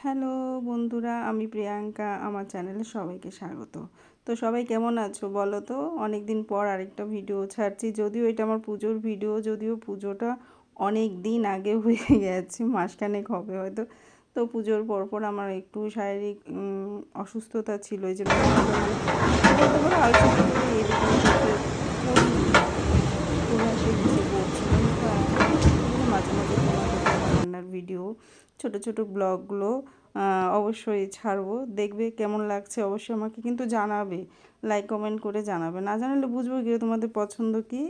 Hello বন্ধুরা, আমি প্রিয়াঙ্কা। আমার চ্যানেলে সবাইকে স্বাগত। তো সবাই কেমন আছো বলো তো? অনেক দিন পর আরেকটা ভিডিও ছাড়ছি। যদিও এটা আমার পুজোর ভিডিও, যদিও পুজোটা অনেক দিন আগে হয়ে গেছে, মাসখানেক হবে হয়তো। তো পুজোর পরপর আমার একটু শারীরিক অসুস্থতা ছিল, এই জন্য বলতে পারো আলসেমি করে এদিকে ওদিকে করে আসে কিছু করছিলাম। মাঝে মাঝে তোমাদের রান্নার ভিডিও, ছোট ছোট ব্লগগুলো অবশ্যই ছাড়বো। দেখবে কেমন লাগছে অবশ্যই আমাকে কিন্তু জানাবে, লাইক কমেন্ট করে জানাবে। না জানালে বুঝবো কি তোমাদের পছন্দ কি।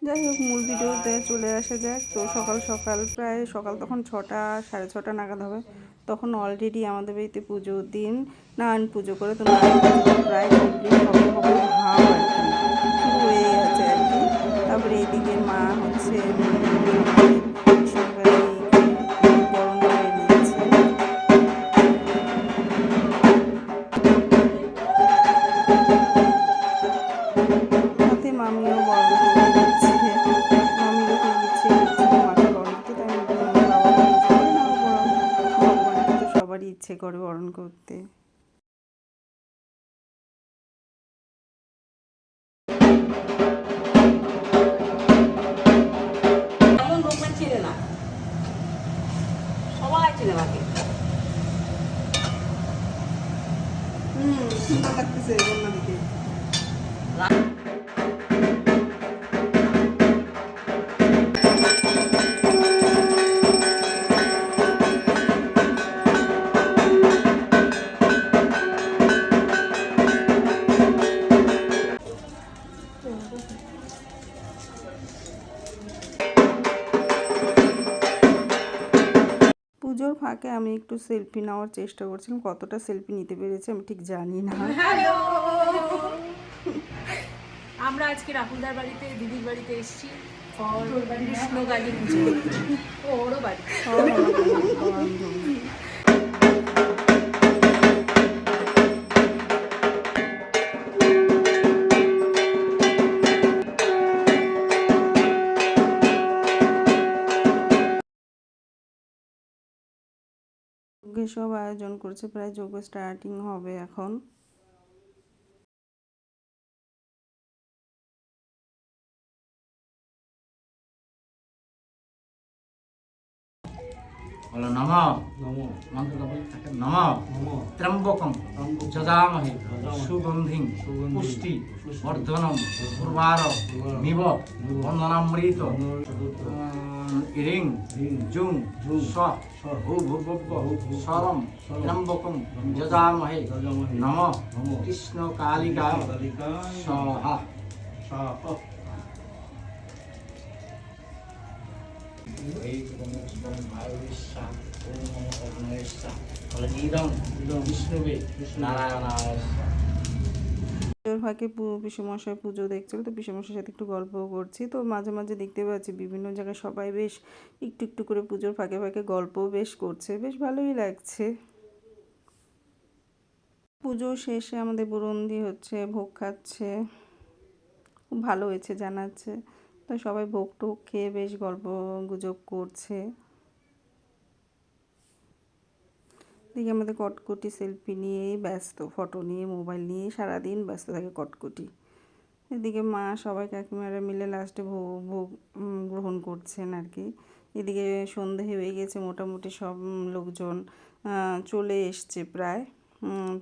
যাই হোক, মূল ভিডিওতে চলে আসা যাক। তো সকাল সকাল, প্রায় সকাল তখন 6টা 6:30 নাগাদ হবে। তখন অলরেডি আমাদের বাড়িতে পুজোর দিন নারায়ণ পুজো করে, তো নারায়ণ পুজো প্রায় কমপ্লিট হবে হবে ভাব আর কি, শুরু হয়ে গেছে আর কি। তারপরে এদিকে মা হচ্ছে বরণ করে নিচ্ছে। সাথে মামিও বরণ করে নিচ্ছে, মামিরও খুব ইচ্ছে করছিল মাকে বরণ করতে। তাই আমি বললাম বাবা বরণ করে নাও বরণ, ভগবানকে তো সবারই ইচ্ছে করে বরণ করতে। সবাই চিনে আমাকে। সুন্দর লাগতেছে অন্যদিকে। পুজোর ফাঁকে আমি একটু সেলফি নেওয়ার চেষ্টা করছিলাম, কতটা সেলফি নিতে পেরেছি আমি ঠিক জানি না। হ্যালো, আমরা আজকে রাহুলদার বাড়িতে, দিদির বাড়িতে এসেছি কৃষ্ণকালী পুজো। ওরও বাড়ি। যজ্ঞের সব আয়োজন করছে, প্রায় যজ্ঞ স্টার্টিং হবে এখন। बोलो नमः मंत्र का बोल नमः त्र्यंबकम यजामहे सुगंधिं पुष्टि वर्धनम उर्वार मिव वंदनामृत इरिं जुं स्व भूभुवः सरम त्र्यंबकम यजामहे नमः कृष्ण कालिका स्वाहा। পুজোর ফাঁকে পিসেমশাই পুজো দেখছিল, তো পিসেমশাইয়ের সাথে একটু গল্পও করছি। তো মাঝে মাঝে দেখতে পাচ্ছি বিভিন্ন জায়গায় সবাই বেশ একটু একটু করে পুজোর ফাঁকে ফাঁকে গল্পও বেশ করছে, বেশ ভালোই লাগছে। পুজো শেষে আমাদের বুরন্দি হচ্ছে, ভোগ খাচ্ছে, খুব ভালো হয়েছে জানাচ্ছে। তো সবাই ভোগ টোগ খেয়ে বেশ গল্প গুজব করছে। এদিকে আমাদের কটকটি সেলফি নিয়েই ব্যস্ত, ফটো নিয়ে, মোবাইল নিয়ে সারাদিন ব্যস্ত থাকে কটকটি। এদিকে মা সবাই কাকিমারা মিলে লাস্টে ভোগ গ্রহণ করছেন আর কি। এদিকে সন্ধে হয়ে গেছে, মোটামুটি সব লোকজন চলে এসছে প্রায়।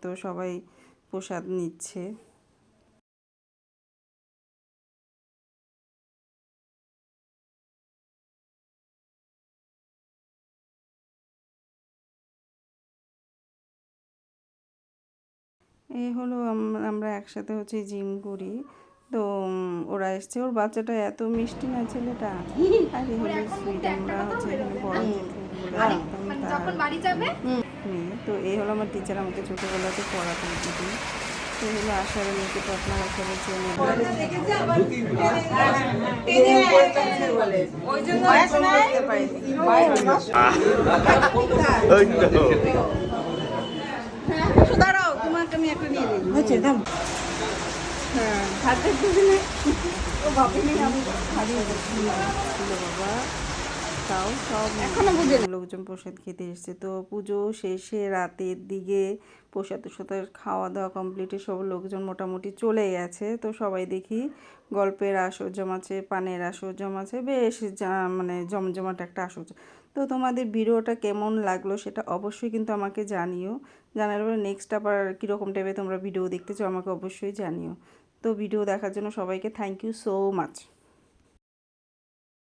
তো সবাই প্রসাদ নিচ্ছে। এই হলো আমরা একসাথে হচ্ছে জিম করি। তো ওরা এসছে, ওর বাচ্চাটা এত মিষ্টি না ছেলেটা, আরে হলো সুইট। আমরা হচ্ছে এখানে বড় বলে যখন বাড়ি যাবে। তো এই হলো আমার টিচার, আমাকে ছোটোবেলাতে পড়াতেন দিদি। তো এই হলো আশার মেয়েকে, তো আপনারা সবাই চেনে। দাঁড়াও, তোমাকে আমি একটা নিয়ে দিই। হচ্ছে দাম। হ্যাঁ, হাতের 2 দিনে ও ভাবিনি আমি হারিয়ে যাচ্ছিল বাবা। তাও সব লোকজন প্রসাদ খেতে এসেছে। তো পুজো শেষে রাতের দিকে প্রসাদ খাওয়া দাওয়া কমপ্লিটে সব লোকজন মোটামুটি চলে গেছে। তো সবাই দেখি গল্পের আসর জমাচ্ছে, পানের আসর জমাচ্ছে, বেশ মানে জমজমাট একটা আসর। তো তোমাদের ভিডিওটা কেমন লাগলো সেটা অবশ্যই কিন্তু আমাকে জানিও। জানার পরে নেক্সট আবার কীরকম টাইপের তোমরা ভিডিও দেখতে চাও আমাকে অবশ্যই জানিও। তো ভিডিও দেখার জন্য সবাইকে থ্যাংক ইউ সো মাচ।